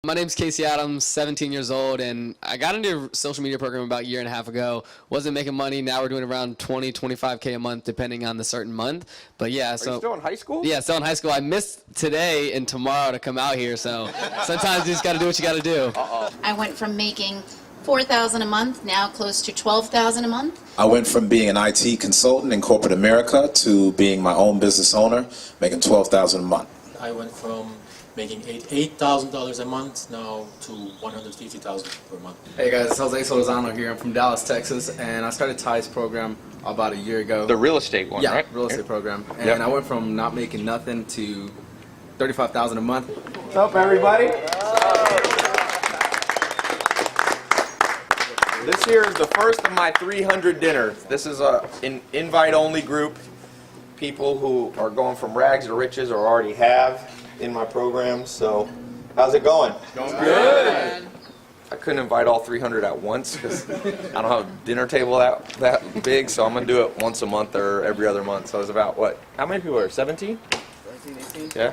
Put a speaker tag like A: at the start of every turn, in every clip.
A: My name's Casey Adams, 17 years old, and I got into a social media program about a year and a half ago. Wasn't making money. Now we're doing around 20, 25K a month, depending on the certain month. But yeah,
B: Are you still in high school?
A: Yeah, still in high school. I missed today and tomorrow to come out here, so sometimes you just got to do what you got to do.
C: I went from making $4,000 a month, now close to $12,000 a month.
D: I went from being an IT consultant in corporate America to being my own business owner, making $12,000 a month.
E: I went from making $8,000 a month now to $150,000 per month.
F: Hey guys, it's Jose Solozano here. I'm from Dallas, Texas, and I started Tai's program about a year ago.
B: The real estate one,
F: yeah,
B: right?
F: real estate program. And
B: Yep.
F: I went from not making nothing to $35,000 a month.
B: What's up, everybody? This here is the first of my 300 dinners. This is an invite-only group. People who are going from rags to riches or already have in my program. So, how's it going?
F: Going good.
B: I couldn't invite all 300 at once because I don't have a dinner table that big, so I'm going to do it once a month or every other month. So it's about, what, how many people are there, 17?
F: 18.
B: Yeah?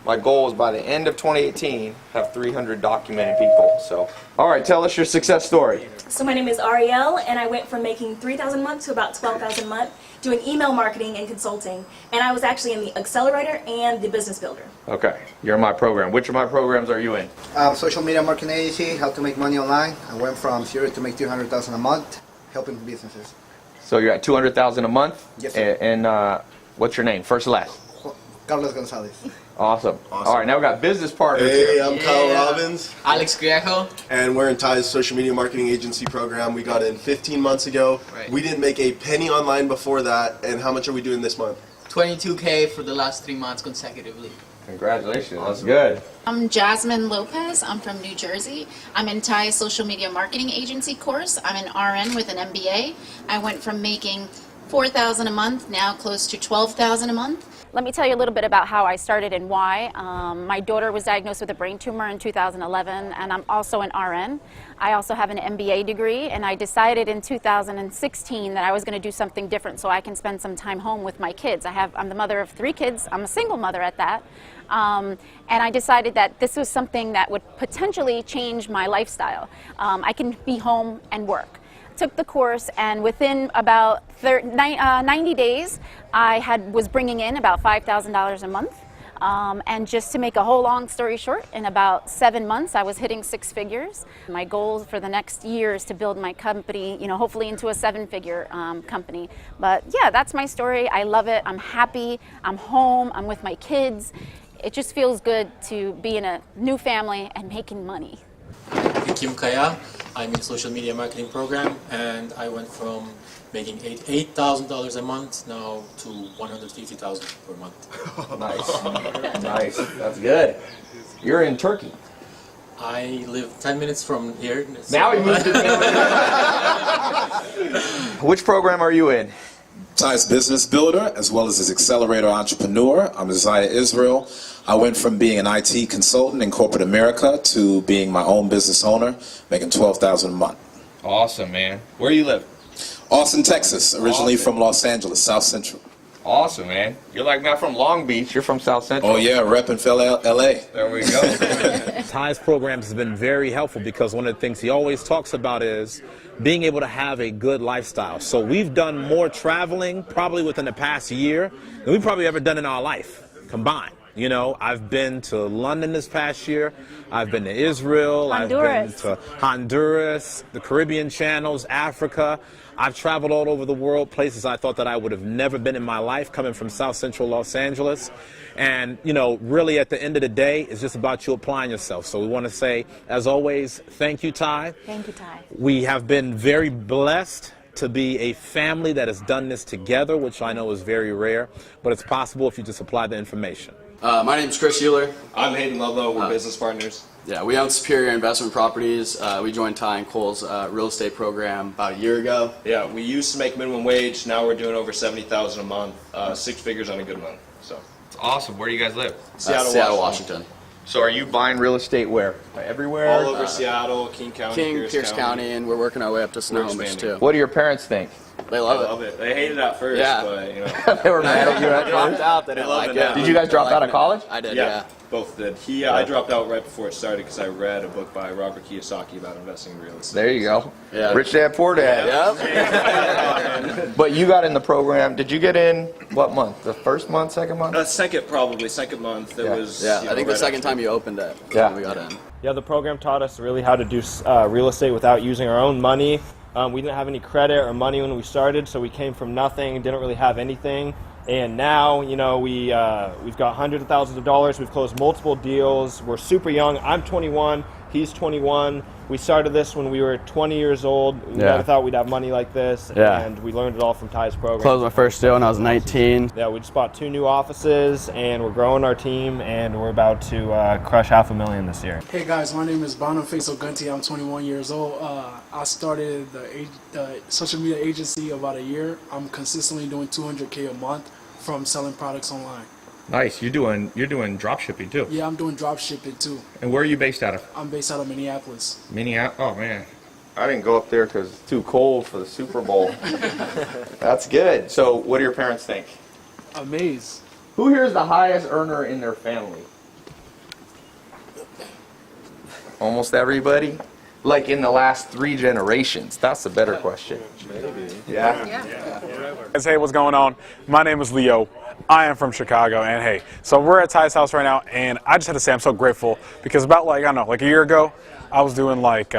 B: My goal is by the end of 2018, have 300 documented people. So, all right, tell us your success story.
G: So my name is Ariel, and I went from making $3,000 a month to about $12,000 a month doing email marketing and consulting. And I was actually in the Accelerator and the Business Builder.
B: Okay, you're in my program. Which of my programs are you in?
H: Social media marketing agency, how to make money online. I went from 0 to make $200,000 a month, helping businesses.
B: So you're at 200,000 a month?
H: Yes, sir.
B: And what's your name, first and last?
H: Carlos Gonzalez.
B: Awesome. All right, now we got business partners
I: Hey,
B: here.
I: I'm Kyle Robbins,
A: Alex Griejo.
I: and we're in Ty's social media marketing agency program. We got in 15 months ago.
A: Right.
I: We didn't make a penny online before that. And how much are we doing this month?
J: 22K for the last 3 months consecutively.
B: Congratulations, that's good.
C: I'm Jasmine Lopez. I'm from New Jersey. I'm in Tai's social media marketing agency course. I'm an RN with an MBA. I went from making $4,000 a month, now close to $12,000 a month.
K: Let me tell you a little bit about how I started and why. My daughter was diagnosed with a brain tumor in 2011, and I'm also an RN. I also have an MBA degree, and I decided in 2016 that I was going to do something different so I can spend some time home with my kids. I'm the mother of 3 kids. I'm a single mother at that. And I decided that this was something that would potentially change my lifestyle. I can be home and work. Took the course, and within about 90 days, I was bringing in about $5,000 a month. And just to make a whole long story short, in about 7 months, I was hitting 6 figures. My goal for the next year is to build my company, hopefully into a 7-figure company. But yeah, that's my story. I love it. I'm happy. I'm home. I'm with my kids. It just feels good to be in a new family and making money.
E: Kim Kaya, I'm in social media marketing program, and I went from making $8,000 a month now to $150,000 per month.
B: Nice. Nice. That's good. You're in Turkey.
E: I live 10 minutes from here.
B: Now he moved to Which program are you in?
D: Ty's business builder, as well as his accelerator entrepreneur. I'm Isaiah Israel. I went from being an IT consultant in corporate America to being my own business owner, making $12,000 a month.
B: Awesome, man. Where you live?
D: Austin, Texas, originally
B: Awesome.
D: from Los Angeles, South Central.
B: Awesome, man. You're like not from Long Beach. You're from South Central.
D: Oh yeah, repping LA.
B: There we go.
L: Ty's programs has been very helpful because one of the things he always talks about is being able to have a good lifestyle. So we've done more traveling probably within the past year than we've probably ever done in our life combined. I've been to London this past year. I've been to Israel.
K: Honduras.
L: I've been to Honduras, the Caribbean channels, Africa. I've traveled all over the world, places I thought that I would have never been in my life, coming from South Central Los Angeles. And, really at the end of the day, it's just about you applying yourself. So we want to say, as always, thank you, Ty.
K: Thank you, Ty.
L: We have been very blessed to be a family that has done this together, which I know is very rare, but it's possible if you just apply the information.
M: My name's Chris Euler.
I: I'm Hayden Ludlow. We're business partners.
M: Yeah, we own Superior Investment Properties. We joined Ty and Cole's real estate program about a year ago.
I: Yeah, we used to make minimum wage. Now we're doing over $70,000 a month, 6 figures on a good month. So
B: Awesome. Where do you guys live?
M: Seattle, Washington.
B: So are you buying real estate where? Everywhere?
I: all over Seattle, King County,
M: Pierce County, and we're working our way up to Snohomish too.
B: What do your parents think?
M: They love it.
I: They hated it at first,
M: Yeah.
I: but you know.
B: They were mad at you at
M: Dropped
B: first?
M: out. They
I: They
M: didn't
I: love
M: like
I: it
M: it.
I: now.
B: Did you guys drop out of college?
M: I did.
I: Yeah,
M: Yeah.
I: both did. I dropped out right before it started because I read a book by Robert Kiyosaki about investing in real estate.
B: There you go.
M: Yeah.
B: Rich Dad, Poor Dad.
M: Yep.
B: But you got in the program. Did you get in what month? The first month, second month?
I: Second month. It
B: Yeah.
I: was.
M: Yeah.
I: you know,
M: I think the
I: right
M: second
I: after.
M: time you opened it.
B: Yeah.
M: We got in.
N: Yeah, the program taught us really how to do real estate without using our own money. We didn't have any credit or money when we started, so we came from nothing, didn't really have anything. And now, you know, we've got hundreds of thousands of dollars. We've closed multiple deals. We're super young. I'm 21. He's 21. We started this when we were 20 years old. We never thought we'd have money like this.
M: Yeah.
N: And we learned it all from Ty's program.
M: Closed my first deal when I was 19.
N: Yeah, we just bought 2 new offices, and we're growing our team, and we're about to crush $500,000 this year.
O: Hey guys, my name is Boniface Ogunti. I'm 21 years old. I started the social media agency about a year. I'm consistently doing $200K a month from selling products online.
P: Nice. You're doing drop shipping too.
O: Yeah, I'm doing drop shipping too.
P: And where are you based out of?
O: I'm based out of Minneapolis.
P: Minneapolis. Oh man.
B: I didn't go up there because it's too cold for the Super Bowl. That's good. So what do your parents think?
O: Amazed.
B: Who here is the highest earner in their family? Almost everybody? Like in the last 3 generations? That's a better question. Maybe. Yeah?
Q: Hey, what's going on? My name is Leo. I am from Chicago, and hey, so we're at Ty's house right now, and I just had to say I'm so grateful because about like, I don't know, like a year ago, I was doing like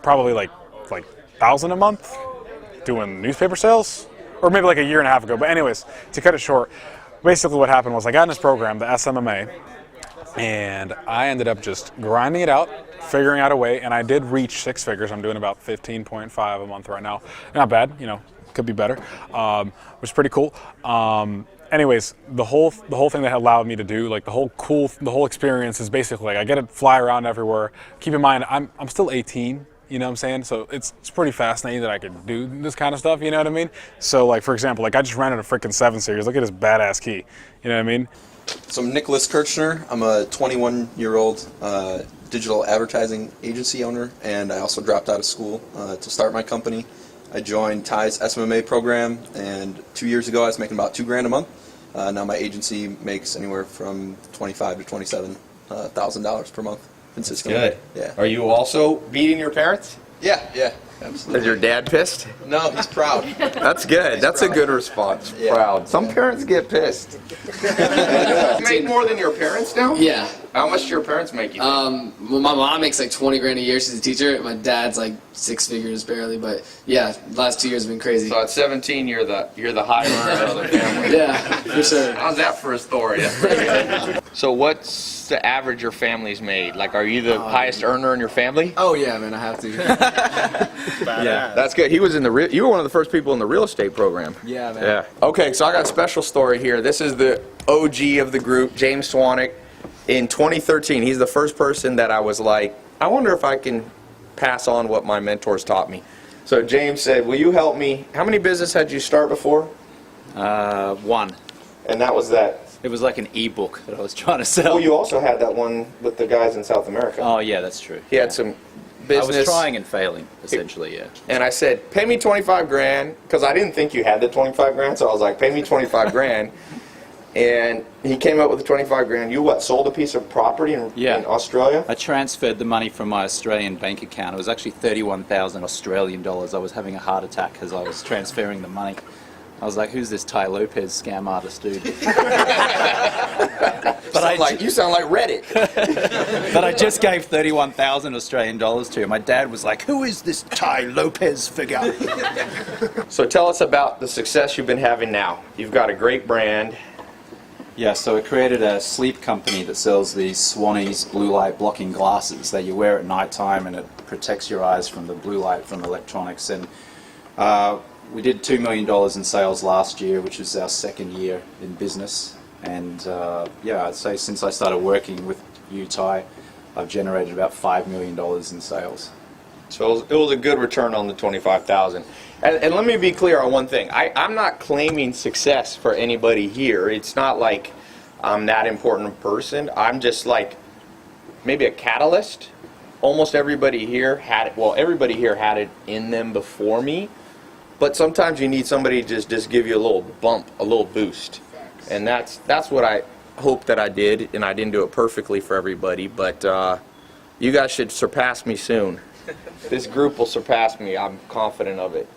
Q: probably like 1,000 a month doing newspaper sales, or maybe like a year and a half ago. But anyways, to cut it short, basically what happened was I got in this program, the SMMA, and I ended up just grinding it out, figuring out a way, and I did reach 6 figures. I'm doing about 15.5 a month right now. Not bad, you know, could be better, which is pretty cool. Anyways, the whole thing that allowed me to do, like the whole experience is basically like I get to fly around everywhere. Keep in mind, I'm still 18. You know what I'm saying? So it's pretty fascinating that I could do this kind of stuff. You know what I mean? So like for example, like I just rented a freaking 7 Series. Look at this badass key. You know what I mean?
R: So I'm Nicholas Kirchner. I'm a 21-year-old digital advertising agency owner, and I also dropped out of school to start my company. I joined Ty's SMMA program, and 2 years ago I was making about $2,000 a month. Now my agency makes anywhere from $25,000 to $27,000 per month consistently.
B: Good.
R: Yeah.
B: Are you also beating your parents?
R: Yeah, absolutely.
B: Is your dad pissed?
R: No, he's proud.
B: That's good. That's a good response.
R: Yeah.
B: Proud. Some parents get pissed. You make more than your parents now?
A: Yeah.
B: How much do your parents make you?
A: Well, my mom makes like $20,000 a year. She's a teacher. My dad's like 6 figures barely, but yeah, the last 2 years have been crazy.
B: So at 17, you're the high earner of the family.
A: Yeah, for sure.
B: How's that for a story? That's pretty good. So what's the average your family's made? Like, are you the highest earner in your family?
M: Oh yeah, man, I have to.
B: Yeah, that's good. He was in the you were one of the first people in the real estate program.
M: Yeah, man.
B: Yeah. Okay, so I got a special story here. This is the OG of the group, James Swanwick. In 2013, he's the first person that I was like, I wonder if I can pass on what my mentors taught me. So James said, will you help me? How many businesses had you start before?
S: One.
B: And that was that?
S: It was like an ebook that I was trying to sell.
B: Well, you also had that one with the guys in South America.
S: Oh, yeah, that's true.
B: He had some business.
S: I was trying and failing, essentially, yeah.
B: And I said, pay me 25 grand, because I didn't think you had the 25 grand, so I was like, pay me 25 grand. And he came up with the 25 grand. You sold a piece of property in Australia?
S: I transferred the money from my Australian bank account. It was actually 31,000 Australian dollars. I was having a heart attack as I was transferring the money. I was like, who's this Tai Lopez scam artist dude?
B: You sound like Reddit.
S: But I just gave 31,000 Australian dollars to him. My dad was like, who is this Tai Lopez figure?
B: So tell us about the success you've been having now. You've got a great brand.
S: Yeah, so I created a sleep company that sells these Swannies blue light blocking glasses that you wear at night time, and it protects your eyes from the blue light from electronics. And we did $2 million in sales last year, which was our second year in business. And yeah, I'd say since I started working with you, Ty, I've generated about $5 million in sales.
B: So it was a good return on the 25,000. And let me be clear on one thing. I'm not claiming success for anybody here. It's not like I'm that important a person. I'm just like maybe a catalyst. Almost everybody here had it. Well, everybody here had it in them before me. But sometimes you need somebody to just give you a little bump, a little boost. And that's what I hope that I did, and I didn't do it perfectly for everybody, but you guys should surpass me soon. This group will surpass me, I'm confident of it.